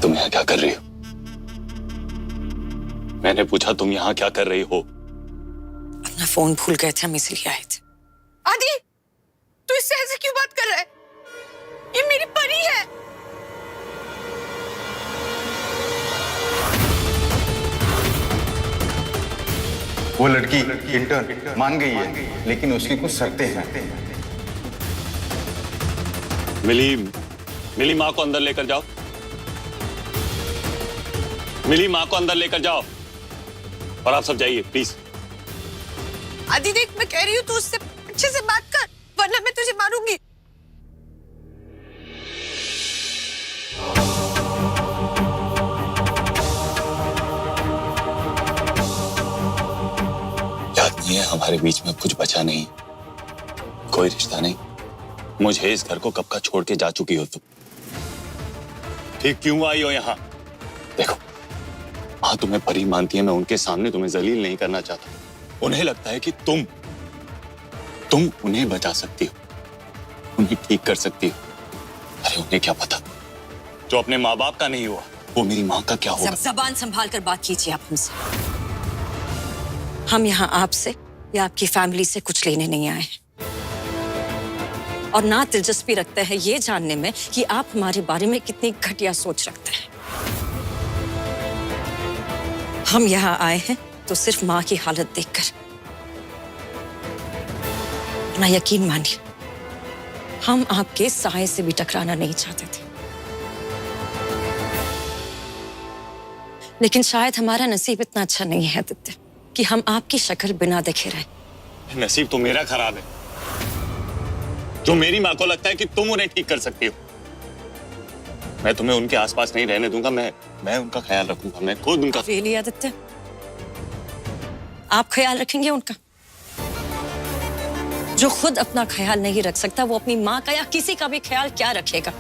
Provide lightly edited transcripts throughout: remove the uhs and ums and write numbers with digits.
तुम यहाँ क्या कर रही हो? मैंने पूछा तुम यहाँ क्या कर रही हो? अपना फोन भूल गए थे, हम इसलिए आए थे। आदि, तू इससे ऐसे क्यों बात कर रहा है? ये मेरी परी है। वो लड़की इंटर्न मान गई है, लेकिन उसकी कुछ शर्तें हैं। मिली माँ को अंदर लेकर जाओ। मिली माँ को अंदर लेकर जाओ और आप सब जाइए प्लीज। आदि देख, मैं कह रही हूँ तू उससे अच्छे से बात कर, वरना मैं तुझे मारूंगी। याद नहीं है हमारे बीच में कुछ बचा नहीं, कोई रिश्ता नहीं। मुझे इस घर को कब का छोड़ के जा चुकी हो तुम। ठीक क्यों आई हो यहाँ? देखो, माँ तुम्हें परी मानती है, मैं उनके सामने तुम्हें जलील नहीं करना चाहता। उन्हें लगता है कि तुम उन्हें बचा सकती हो, उन्हें ठीक कर सकती हो। अरे उन्हें क्या पता, जो अपने माँ बाप का नहीं हुआ वो मेरी माँ का क्या होगा। जबान संभाल कर बात कीजिए आप हमसे। हम यहाँ आपसे या आपकी फैमिली से कुछ लेने नहीं आए हैं, और ना दिलचस्पी रखते हैं ये जानने में कि आप हमारे बारे में कितनी घटिया सोच रखते हैं। हम यहाँ आए हैं तो सिर्फ माँ की हालत देखकर। ना यकीन मानिए, हम आपके साये से भी टकराना नहीं चाहते थे, लेकिन शायद हमारा नसीब इतना अच्छा नहीं है आदित्य कि हम आपकी शक्ल बिना देखे रहे। नसीब तो मेरा खराब है, जो मेरी माँ को लगता है कि तुम उन्हें ठीक कर सकती हो। मैं तुम्हें उनके आसपास नहीं रहने दूंगा। मैं उनका ख्याल रखूंगा, मैं खुद उनका। रियली आदित्य, आप ख्याल रखेंगे उनका? जो खुद अपना ख्याल नहीं रख सकता वो अपनी माँ का या किसी का भी ख्याल क्या रखेगा?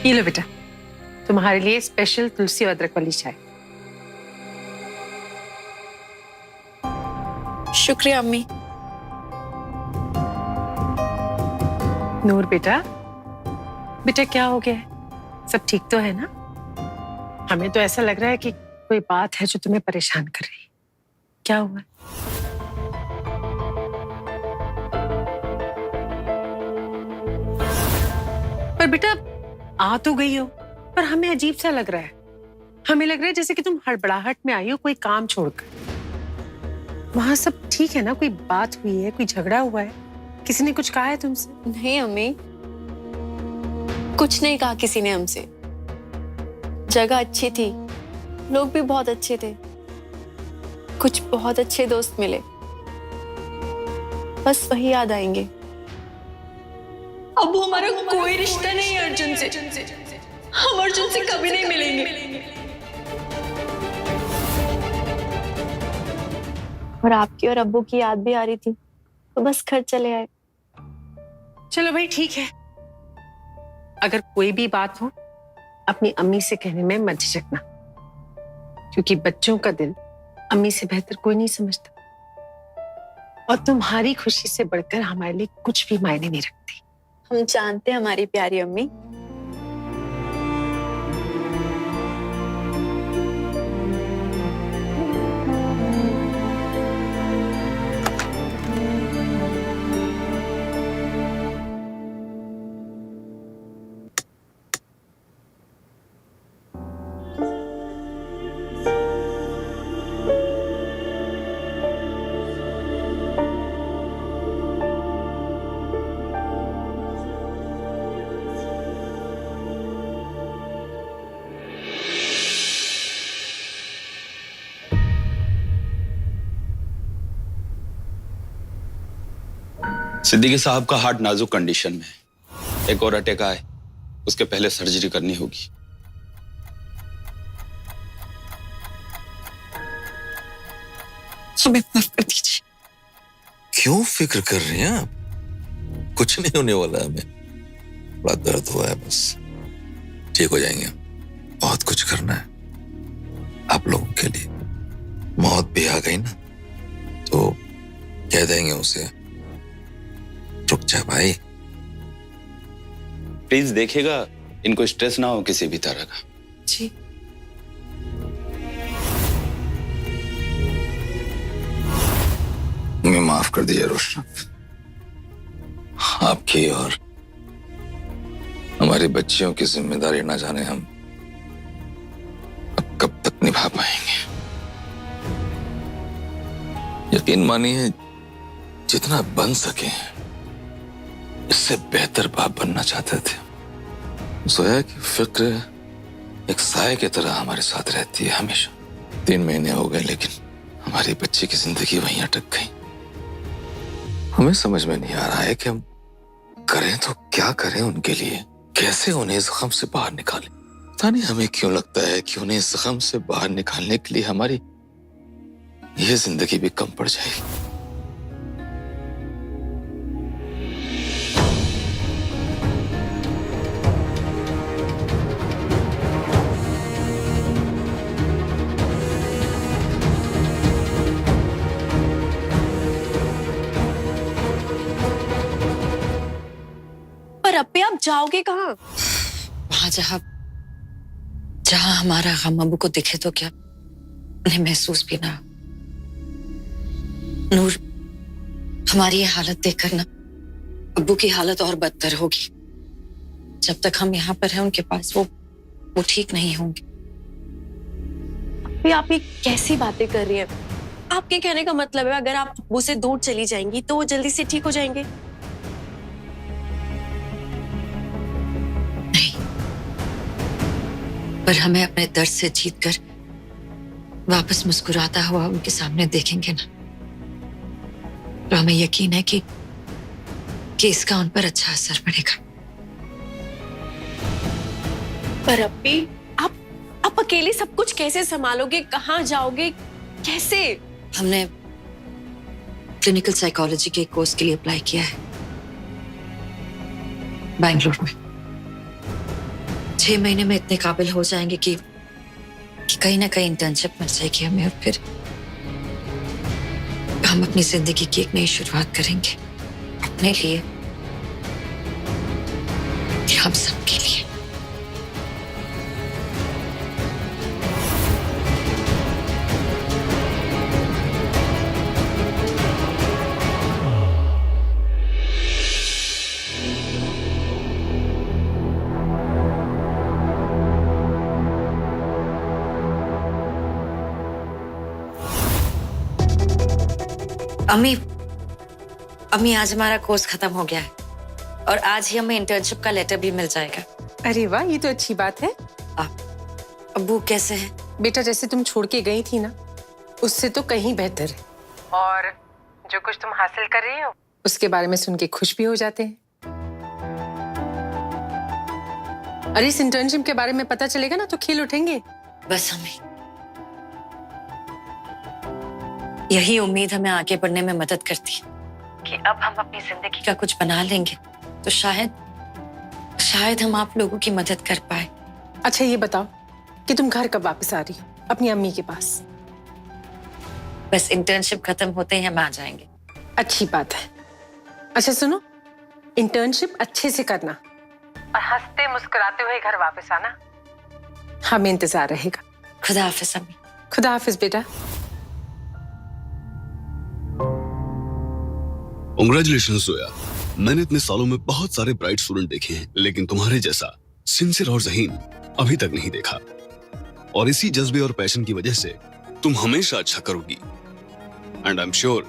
ये लो बेटा, तुम्हारे लिए स्पेशल तुलसी और अदरक वाली चाय। शुक्रिया अम्मी। नूर बेटा क्या हो गया है? सब ठीक तो है ना? हमें तो ऐसा लग रहा है कि कोई बात है जो तुम्हें परेशान कर रही है। क्या हुआ? पर बेटा आ तो गई हो, पर हमें अजीब सा लग रहा है। हमें लग रहा है जैसे कि तुम हड़बड़ाहट में आई हो कोई काम छोड़कर। वहां सब ठीक है ना? कोई बात हुई है, कोई झगड़ा हुआ है, किसी ने कुछ कहा है तुमसे? नहीं अम्मी, कुछ नहीं कहा किसी ने हमसे। जगह अच्छी थी, लोग भी बहुत अच्छे थे, कुछ बहुत अच्छे दोस्त मिले, बस वही याद आएंगे। अब हमारा कोई रिश्ता नहीं है अर्जुन से, हम अर्जुन से कभी नहीं मिलेंगे। और आपकी और अब्बू की याद भी आ रही थी, तो बस घर चले आए। चलो भाई ठीक है, अगर कोई भी बात हो अपनी अम्मी से कहने में मत झिझकना, क्योंकि बच्चों का दिल अम्मी से बेहतर कोई नहीं समझता, और तुम्हारी खुशी से बढ़कर हमारे लिए कुछ भी मायने नहीं रखती। हम जानते हैं हमारी प्यारी अम्मी। सिद्दीकी साहब का हार्ट नाजुक कंडीशन में है, एक और अटैक आए उसके पहले सर्जरी करनी होगी। हमें माफ कर दीजिए। क्यों फिक्र कर रहे हैं आप? कुछ नहीं होने वाला हमें, बड़ा दर्द हुआ है बस, ठीक हो जाएंगे। बहुत कुछ करना है आप लोगों के लिए। मौत भी आ गई ना तो कह देंगे उसे रुक जा भाई। प्लीज देखिएगा इनको स्ट्रेस ना हो किसी भी तरह का। जी हमें माफ कर दीजिए रोशना। आपकी और हमारी बच्चियों की जिम्मेदारी ना जाने हम अब कब तक निभा पाएंगे। यकीन मानिए जितना बन सके इससे बेहतर बाप बनना चाहते थे। जोया की फिक्र एक साए की तरह हमारे साथ रहती है हमेशा। 3 महीने हो गए लेकिन हमारी बच्ची की जिंदगी वहीं अटक गई। हमें समझ में नहीं आ रहा है कि हम करें तो क्या करें उनके लिए, कैसे उन्हें इस गम से बाहर निकालें। पता नहीं हमें क्यों लगता है कि उन्हें इस गम से बाहर निकालने के लिए हमारी ये जिंदगी भी कम पड़ जाएगी। पर अब्बे आप जाओगे कहाँ? वहां जहां हमारा गम अबू को दिखे तो क्या उन्हें महसूस भी ना हो। नूर, हमारी ये हालत देखकर ना अब्बू की हालत और बदतर होगी। जब तक हम यहाँ पर हैं उनके पास वो ठीक नहीं होंगे। अब्बे आप ये कैसी बातें कर रही हैं? आपके कहने का मतलब है अगर आप अब्बू से दूर चली जाएंगी तो वो जल्दी से ठीक हो जाएंगे? नहीं, पर हमें अपने दर्द से जीतकर वापस मुस्कुराता हुआ उनके सामने देखेंगे ना तो हमें यकीन है कि इसका उन पर अच्छा असर पड़ेगा। पर अब्बी आप अकेले सब कुछ कैसे संभालोगे? कहाँ जाओगे? कैसे? हमने क्लिनिकल साइकोलॉजी के कोर्स के लिए अप्लाई किया है बैंगलोर में। 6 महीने में इतने काबिल हो जाएंगे कि कहीं ना कहीं इंटर्नशिप मिल जाएगी हमें और फिर हम अपनी जिंदगी की एक नई शुरुआत करेंगे अपने लिए, हम सबके लिए। अम्मी आज हमारा कोर्स खत्म हो गया है और आज ही हमें इंटर्नशिप का लेटर भी मिल जाएगा। अरे वाह, ये तो अच्छी बात है। अब्बू कैसे हैं? बेटा जैसे तुम छोड़ के गई थी ना उससे तो कहीं बेहतर है। और जो कुछ तुम हासिल कर रही हो उसके बारे में सुन के खुश भी हो जाते हैं। अरे इस इंटर्नशिप के बारे में पता चलेगा ना तो खिल उठेंगे। बस हमें यही उम्मीद हमें आगे बढ़ने में मदद करती है कि अब हम अपनी जिंदगी का कुछ बना लेंगे तो शायद हम आप लोगों की मदद कर पाए। अच्छा ये बताओ कि तुम घर कब वापस आ रही हो अपनी अम्मी के पास? बस इंटर्नशिप खत्म होते ही हम आ जाएंगे। अच्छी बात है। अच्छा सुनो, इंटर्नशिप अच्छे से करना और हंसते मुस्कुराते हुए घर वापस आना। हमें इंतजार रहेगा। खुदा हाफिज अम्मी। खुदा हाफिज बेटा। कांग्रेचुलेशंस जोया। मैंने इतने सालों में बहुत सारे ब्राइट स्टूडेंट देखे हैं लेकिन तुम्हारे जैसा सिंसियर और ज़हीन अभी तक नहीं देखा। और इसी जज्बे और पैशन की वजह से तुम हमेशा अच्छा करोगी एंड आई एम श्योर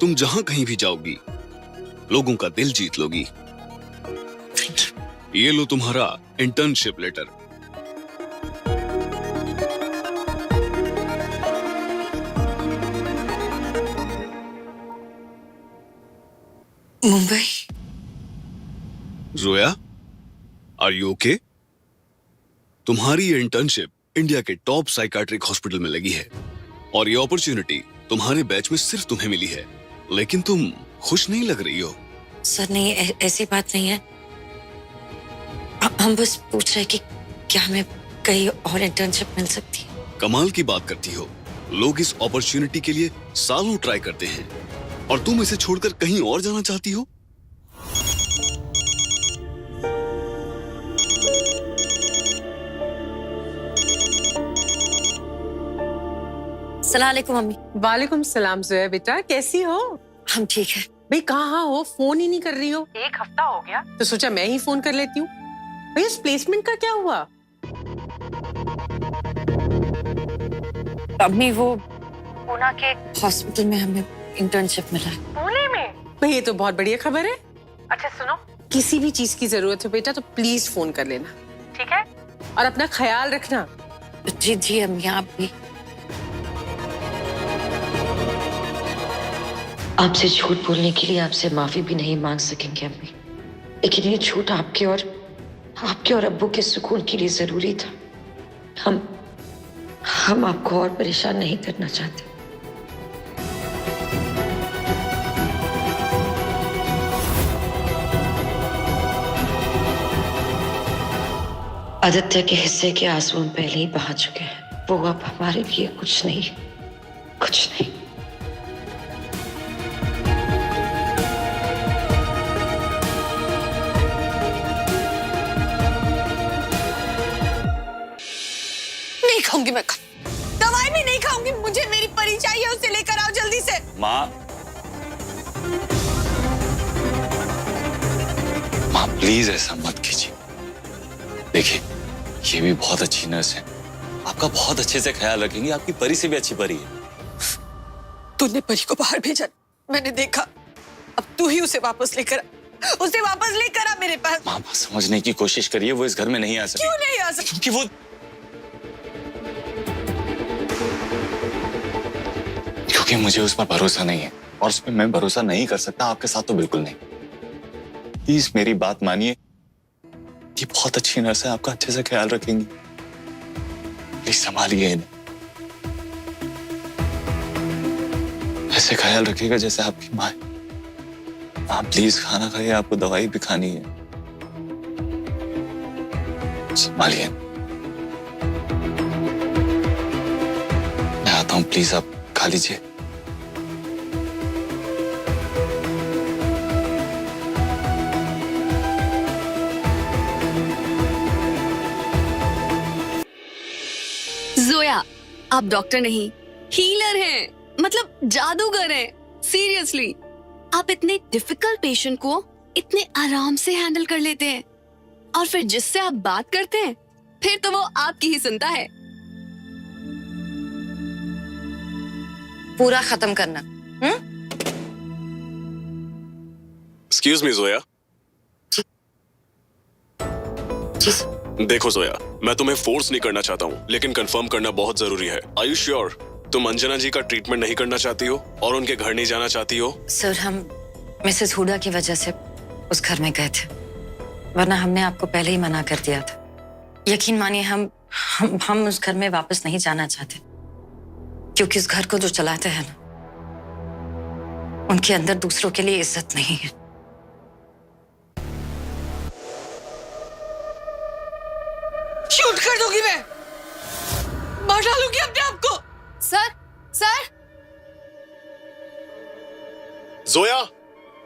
तुम जहां कहीं भी जाओगी लोगों का दिल जीत लोगी। ये लो तुम्हारा internship letter. Mumbai. Zoya, are you okay? तुम्हारी ये इंटर्नशिप इंडिया के टॉप साइकाट्रिक हॉस्पिटल में लगी है और ये अपॉर्चुनिटी तुम्हारे बैच में सिर्फ तुम्हें मिली है, लेकिन तुम खुश नहीं लग रही हो। सर नहीं, ऐसी बात नहीं है। हम बस पूछ रहे कि क्या हमें कहीं और इंटर्नशिप मिल सकती है। कमाल की बात करती हो। लोग इस अपॉर्चुनिटी के लिए सालों ट्राई करते हैं और तुम इसे छोड़कर कहीं और जाना चाहती हो। सलाम अलैकुम मम्मी। वालेकुम सलाम जोया बेटा, कैसी हो? हम ठीक है। भाई कहाँ हो? फोन ही नहीं कर रही हो। एक हफ्ता हो गया तो सोचा मैं ही फोन कर लेती हूँ। भाई इस प्लेसमेंट का क्या हुआ? अम्मी वो पूना के हॉस्पिटल में हमें इंटर्नशिप मिला है। पुणे में? भाई ये तो बहुत बढ़िया खबर है। अच्छा सुनो, किसी भी चीज की जरूरत हो बेटा तो प्लीज फोन कर लेना, ठीक है? और अपना ख्याल रखना। जी जी अम्मी, आप भी। आपसे झूठ बोलने के लिए आपसे माफी भी नहीं मांग सकेंगे अम्मी, लेकिन ये झूठ आपके और अब्बू के सुकून के लिए जरूरी था। हम आपको और परेशान नहीं करना चाहते। आदित्य के हिस्से के आंसू हम पहले ही बहा चुके हैं। वो अब हमारे लिए कुछ नहीं। नहीं खाऊंगी मैं, दवाई भी नहीं खाऊंगी। मुझे मेरी परी चाहिए, उसे लेकर आओ जल्दी से। माँ प्लीज ऐसा मत कीजिए। देखिए ये भी बहुत अच्छी नर्स है, आपका बहुत अच्छे से ख्याल रखेंगी। आपकी परी से भी अच्छी परी है। तूने परी को बाहर भेजा, मैंने देखा। अब तू ही उसे वापस लेकर आ मेरे पास। माँ समझने की कोशिश करिए, वो इस घर में नहीं आ सकती। क्यों नहीं आ सकती? क्योंकि मुझे उस पर भरोसा नहीं है, और उस पर मैं भरोसा नहीं कर सकता। आपके साथ तो बिल्कुल नहीं। प्लीज मेरी बात मानिए, ये बहुत अच्छी नर्स है, आपका अच्छे से ख्याल रखेंगी। प्लीज संभालिए इन्हें, ऐसे ख्याल रखिएगा जैसे आपकी माँ है। आप प्लीज खाना खाइए, आपको दवाई भी खानी है। संभालिए। मैं आता हूँ, प्लीज आप खा लीजिए। जोया, आप डॉक्टर नहीं, हीलर हैं, मतलब जादूगर हैं। सीरियसली, आप इतने डिफिकल्ट पेशेंट को इतने आराम से हैंडल कर लेते हैं, और फिर जिससे आप बात करते हैं फिर तो वो आपकी ही सुनता है। पूरा खत्म करना। Excuse me Zoya. जी सर। देखो जोया, मैं तुम्हें फोर्स नहीं करना चाहता हूँ, लेकिन कंफर्म करना बहुत जरूरी है। आर यू श्योर तुम अंजना जी का ट्रीटमेंट नहीं करना चाहती हो और उनके घर नहीं जाना चाहती हो? सर हम मिसेस हुडा की वजह से उस घर में गए थे, वरना हमने आपको पहले ही मना कर दिया था। यकीन मानिए हम उस घर में वापस नहीं जाना चाहते, क्योंकि उस घर को जो चलाते हैं ना, उनके अंदर दूसरों के लिए इज्जत नहीं है। शूट कर दूंगी मैं, मार डालूंगी अपने आप को। Sir, Zoya,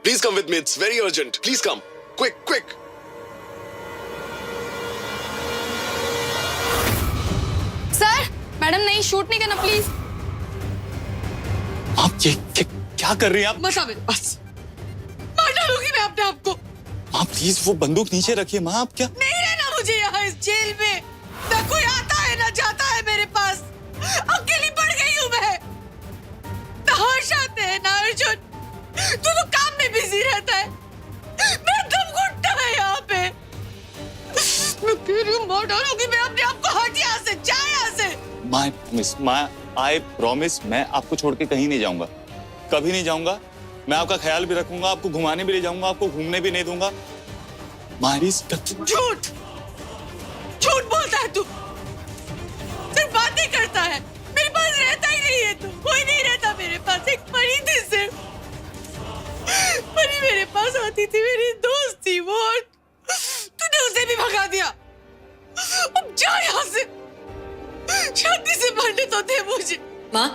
please come with me, it's very urgent. Please come, quick. Sir, madam नहीं, शूट नहीं करना प्लीज। आप ये क्या कर रही हैं आप? मत आ मेरे पास, मार डालूंगी मैं अपने आप को। माँ प्लीज वो बंदूक नीचे रखिए। माँ आप क्या? नहीं रहना मुझे यहाँ इस जेल में। ना कोई आता है ना जाता है मेरे पास। अकेली पड़ गई हूँ मैं। ना हर्ष आते हैं ना अर्जुन। तू तो काम में बिजी रहता है। मेरा दम घुटता है यहाँ पे। मैं कह रही हूँ मार डालूंगी मैं अपने आप को। हट यहाँ से, जा यहाँ से। आई प्रॉमिस मैं आपको छोड़ के कहीं नहीं जाऊंगा, कभी नहीं जाऊंगा। मैं आपका ख्याल भी रखूंगा, आपको घुमाने भी ले जाऊंगा, आपको घूमने भी नहीं दूंगा। झूठ बोलता है तू, सिर्फ बातें करता है। मेरे पास रहता ही नहीं है तू, कोई नहीं रहता मेरे थी, मेरी दोस्त थी वो, और तूने उसे भी भगा दिया। अब जा यहाँ से, शादी से मरने तो दे मुझे। माँ,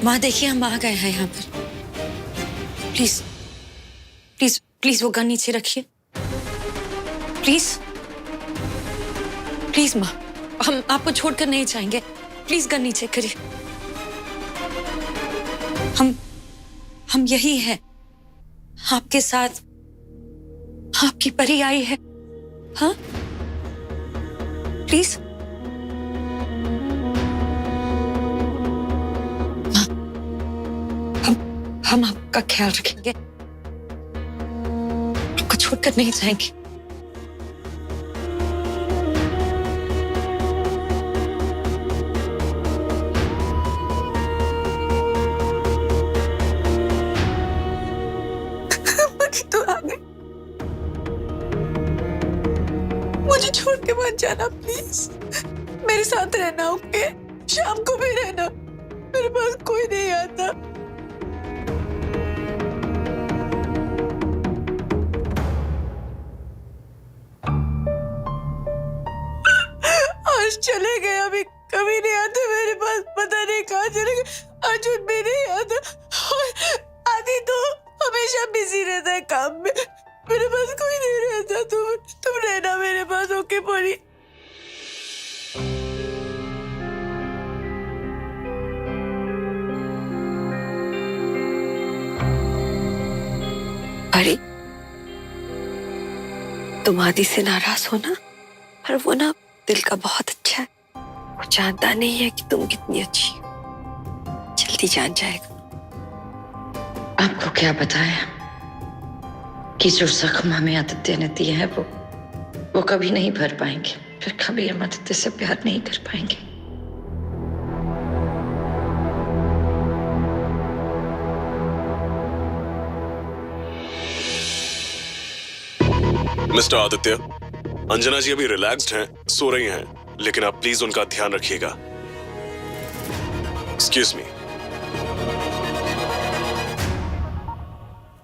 माँ देखिए, हम आ गए हैं यहाँ पर। प्लीज प्लीज प्लीज वो गन नीचे रखिए, प्लीज प्लीज माँ, हम आपको छोड़कर नहीं जाएंगे। प्लीज गन नीचे करिए। हम यही हैं, आपके साथ। आपकी परी आई है। हाँ, प्लीज हम आपका ख्याल रखेंगे, आपको छोड़कर नहीं जाएंगे। तो आ गई, मुझे छोड़ के मत जाना प्लीज। मेरे साथ रहना, ओके? शाम को भी रहना, मेरे पास कोई नहीं आता। आज चले गए, अभी कभी नहीं आते मेरे पास, पता नहीं कहाँ चले गए। अर्जुन भी नहीं आता, और आदि तो हमेशा बिजी रहता है काम में, मेरे पास कोई नहीं रहता। तुम रहना मेरे पास, ओके परी? परी, तुम आदि से नाराज हो ना, पर वो ना दिल का बहुत अच्छा है। वो जानता नहीं है कि तुम कितनी अच्छी हो, जल्दी जान जाएगा। आपको क्या बताया कि जो जख्म हमें आदित्य ने दिए हैं वो कभी नहीं भर पाएंगे, फिर कभी हम आदित्य से प्यार नहीं कर पाएंगे। मिस्टर आदित्य, अंजना जी अभी रिलैक्स्ड हैं, सो रही हैं, लेकिन आप प्लीज उनका ध्यान रखिएगा। Excuse me.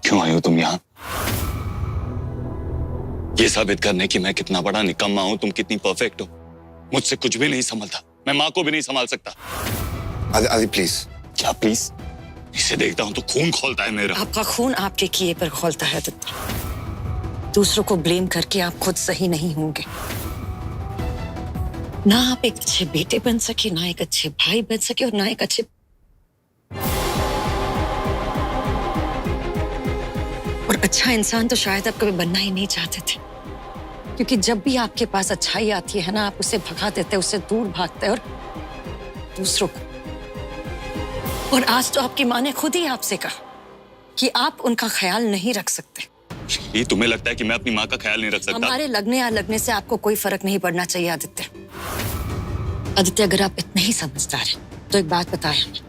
क्यों आई हो तुम यहाँ? ये साबित करने कि मैं कितना बड़ा निकम्मा हूं, तुम कितनी परफेक्ट हो। मुझसे कुछ भी नहीं संभलता, मैं माँ को भी नहीं संभाल सकता। आदि प्लीज। क्या प्लीज? इसे देखता हूं तो खून खौलता है मेरा। आपका खून आपके किए पर खौलता है आदित्य। दूसरों को ब्लेम करके आप खुद सही नहीं होंगे। ना आप एक अच्छे बेटे बन सके, ना एक अच्छे भाई बन सके, और ना एक अच्छे, और अच्छा इंसान तो शायद आप कभी बनना ही नहीं चाहते थे, क्योंकि जब भी आपके पास अच्छाई आती है ना, आप उसे भगा देते, उससे दूर भागते और दूसरों को। और आज तो आपकी माँ ने खुद ही आपसे कहा कि आप उनका ख्याल नहीं रख सकते। ये तुम्हें लगता है कि मैं अपनी माँ का ख्याल नहीं रख सकता? हमारे लगने या लगने से आपको कोई फर्क नहीं पड़ना चाहिए आदित्य। आदित्य, अगर आप इतने ही समझदार हैं तो एक बात बताएं हमें,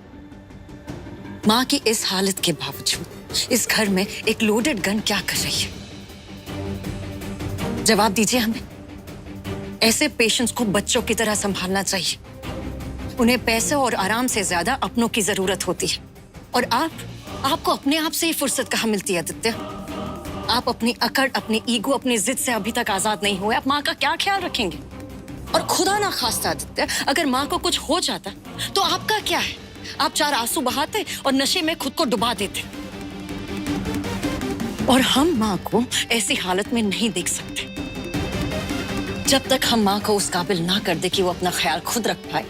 माँ की इस हालत के बावजूद इस घर में एक लोडेड गन क्या कर रही है? जवाब दीजिए हमें। ऐसे पेशेंट्स को बच्चों की तरह संभालना चाहिए। उन्हें पैसे और आराम से ज्यादा अपनों की जरूरत होती है। और आपको अपने आप से ही फुर्सत कहाँ मिलती है आदित्य? आप अपनी अकड़, अपनी ईगो, अपनी जिद से अभी तक आजाद नहीं हुए। आप माँ का क्या ख्याल रखेंगे? और खुदा ना खास्ता आदित्य, अगर माँ को कुछ हो जाता तो आपका क्या है? आप 4 आंसू बहाते और नशे में खुद को डुबा देते। और हम माँ को ऐसी हालत में नहीं देख सकते। जब तक हम माँ को उस काबिल ना कर दे कि वो अपना ख्याल खुद रख पाए,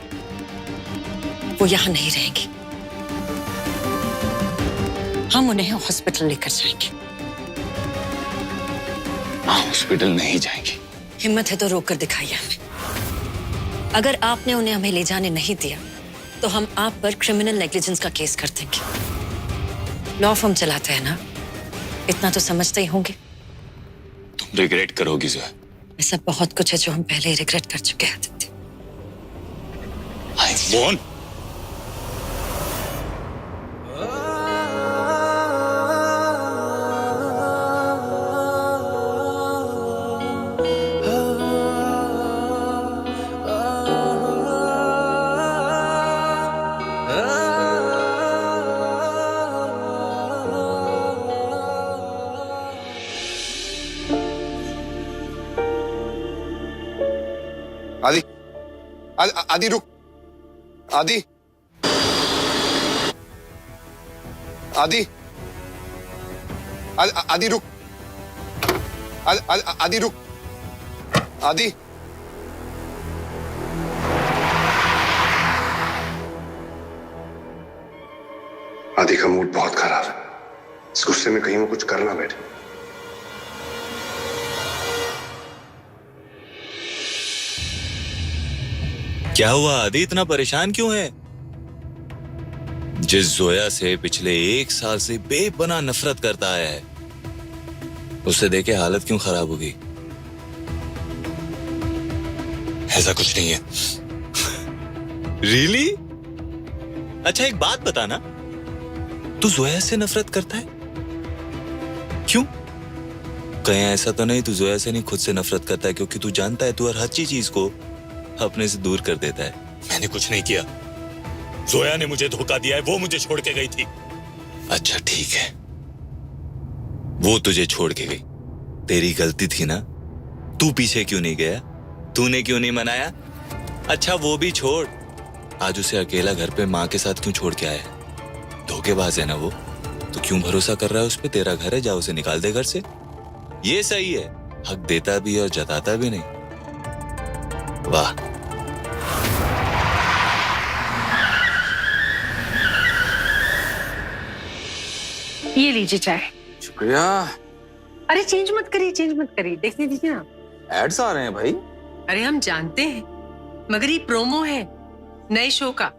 वो यहाँ नहीं रहेंगी। हम उन्हें हॉस्पिटल लेकर जाएंगे। हॉस्पिटल नहीं जाएंगी। हिम्मत है तो रोक कर दिखाइए हमें। अगर आपने उन्हें हमें ले जाने नहीं दिया तो हम आप पर क्रिमिनल नेग्लिजेंस का केस कर देंगे। लॉ फर्म चलाते हैं ना, इतना तो समझते ही होंगे। तुम रिग्रेट करोगी जोया। ऐसा बहुत कुछ है जो हम पहले ही रिग्रेट कर चुके हैं आदित्य। I want. आदि आदि रुक, आदि आदि आदि रुक, आदि रुक, आदि। आदि का मूड बहुत खराब है, इस गुस्से में कहीं वो कुछ कर ना बैठे। क्या हुआ आदि, इतना परेशान क्यों है? जिस जोया से पिछले 1 साल से बेपनाह नफरत करता आया है, उसे देखे हालत क्यों खराब होगी? ऐसा कुछ नहीं है। रियली? अच्छा एक बात बता ना, तू जोया से नफरत करता है? क्यों? कहीं ऐसा तो नहीं तू जोया से नहीं खुद से नफरत करता है, क्योंकि तू जानता है तू हर अच्छी चीज को अपने से दूर कर देता है। मैंने कुछ नहीं किया, जोया ने मुझे धोखा दिया है, वो मुझे छोड़ के गई थी। अच्छा ठीक है, वो तुझे छोड़ के गई, तेरी गलती थी ना, तू पीछे क्यों नहीं गया? तूने क्यों नहीं मनाया? अच्छा वो भी छोड़, आज उसे अकेला घर पे माँ के साथ क्यों छोड़ के आया? धोखेबाज है ना वो, तो क्यों भरोसा कर रहा है उस पे? तेरा घर है, जा उसे निकाल दे घर से। ये सही है, हक देता भी और जताता भी नहीं। वाह। ये लीजिए चाय। शुक्रिया। अरे चेंज मत करिए, देखने दीजिए ना। एड्स आ रहे हैं भाई। अरे हम जानते हैं, मगर ये प्रोमो है नए शो का,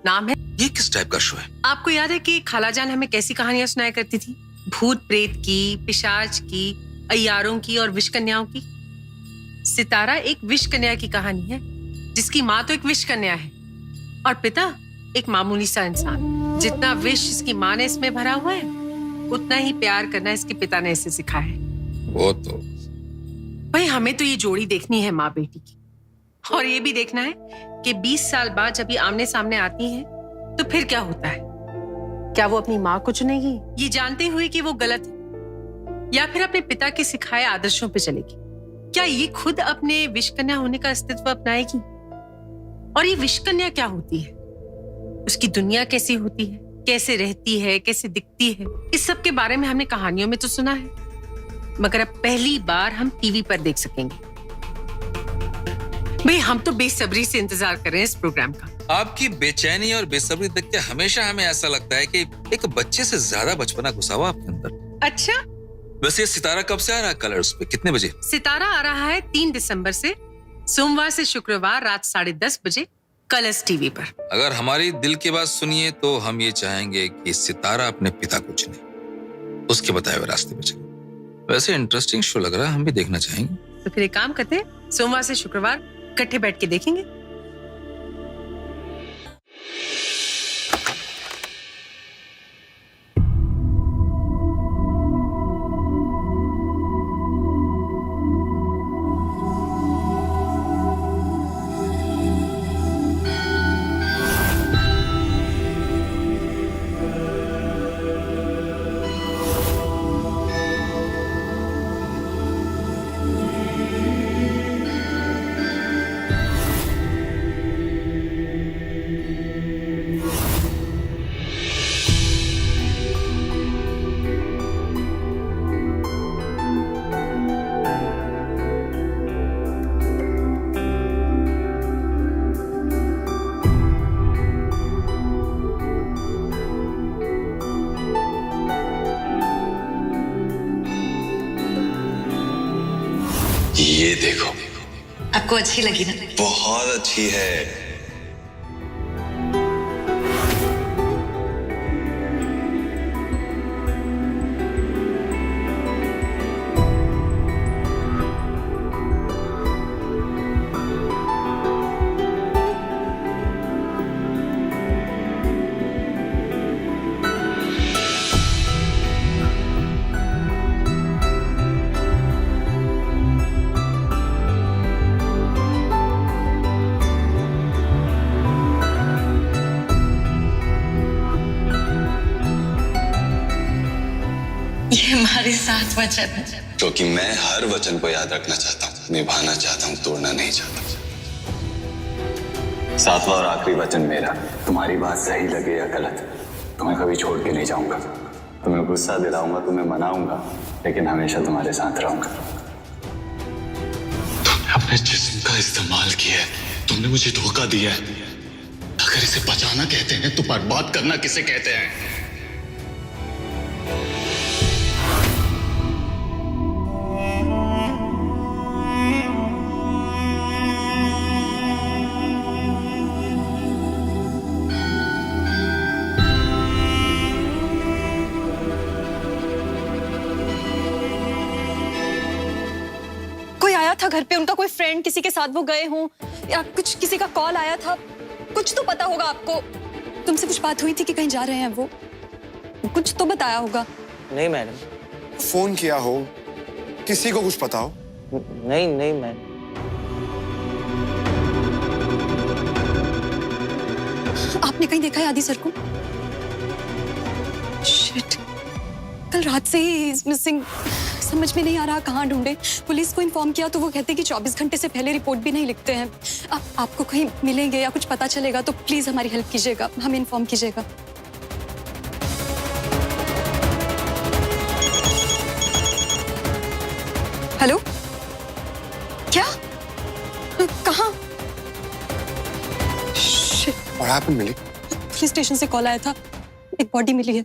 नाम है। ये किस टाइप का शो है? आपको याद है कि खालाजान हमें कैसी कहानियां सुनाया करती थी? भूत प्रेत की, पिशाच की, अय्यारों की और विष कन्याओं की। सितारा एक विष कन्या की कहानी है, जिसकी माँ तो एक विष कन्या है और पिता एक मामूली सा इंसान। जितना विष इसकी माँ ने इसमें भरा हुआ है, उतना ही प्यार करना इसके पिता ने इसे सिखाया है। वो तो भाई हमें तो ये जोड़ी देखनी है माँ बेटी की, और ये भी देखना है कि 20 साल बाद जब ये आमने सामने आती हैं, तो फिर क्या होता है? क्या वो अपनी माँ को चुनेगी, ये जानते हुए कि वो गलत है, या फिर अपने पिता के सिखाए आदर्शों पे चलेगी? क्या ये खुद अपने विषकन्या होने का अस्तित्व अपनाएगी? और ये विषकन्या क्या होती है, उसकी दुनिया कैसी होती है, कैसे रहती है, कैसे दिखती है, इस सब के बारे में हमने कहानियों में तो सुना है, मगर अब पहली बार हम टीवी पर देख सकेंगे। भाई हम तो बेसब्री से इंतजार कर रहे हैं इस प्रोग्राम का। आपकी बेचैनी और बेसब्री देख के हमेशा हमें ऐसा लगता है कि एक बच्चे से ज्यादा बचपना घुसा हुआ आपके अंदर। अच्छा, वैसे ये सितारा कब से आ रहा है कलर्स पे, कितने बजे? सितारा आ रहा है 3 दिसंबर से, सोमवार से शुक्रवार रात 10:30 बजे कलर्स टीवी पर। अगर हमारी दिल की बात सुनिए तो हम ये चाहेंगे कि सितारा अपने पिता को चुने, उसके बताए हुए रास्ते पे चले। वैसे इंटरेस्टिंग शो लग रहा है, हम भी देखना चाहेंगे। तो फिर एक काम करते हैं, सोमवार से शुक्रवार इकट्ठे बैठ के देखेंगे। ये देखो, आपको अच्छी लगी ना? बहुत अच्छी है। ये हमारे साथ वचन है। क्योंकि मैं हर वचन को याद रखना चाहता हूँ, निभाना चाहता हूँ, तोड़ना नहीं चाहता। सातवां और आखिरी वचन मेरा, तुम्हारी बात सही लगे या गलत, तुम्हें कभी छोड़ के नहीं जाऊंगा। तुम्हें गुस्सा दिलाऊंगा, तुम्हें मनाऊंगा, लेकिन हमेशा तुम्हारे साथ रहूंगा। तुमने अपने जिस्म का इस्तेमाल किया है, तुमने मुझे धोखा दिया है। अगर इसे बचाना कहते हैं तो बर्बाद करना किसे कहते हैं? कोई आया था घर पे, उनका कोई फ्रेंड, किसी के साथ वो गए हों या कुछ, किसी का कॉल आया था, कुछ तो पता होगा आपको। तुमसे कुछ बात हुई थी कि कहीं जा रहे हैं वो, कुछ तो बताया होगा। नहीं मैडम। फोन किया हो, किसी को कुछ पता हो? नहीं नहीं मैडम। आपने कहीं देखा है आदि सर को? शिट, कल रात से ही इज मिसिंग, समझ में नहीं आ रहा कहाँ ढूंढे। पुलिस को इन्फॉर्म किया तो वो कहते कि 24 घंटे से पहले रिपोर्ट भी नहीं लिखते हैं। आपको कहीं मिलेंगे या कुछ पता चलेगा तो प्लीज हमारी हेल्प कीजिएगा, हमें इन्फॉर्म कीजिएगा। हेलो, क्या, कहाँ? शिट, What happened, मिली? पुलिस स्टेशन से कॉल आया था, एक बॉडी मिली है।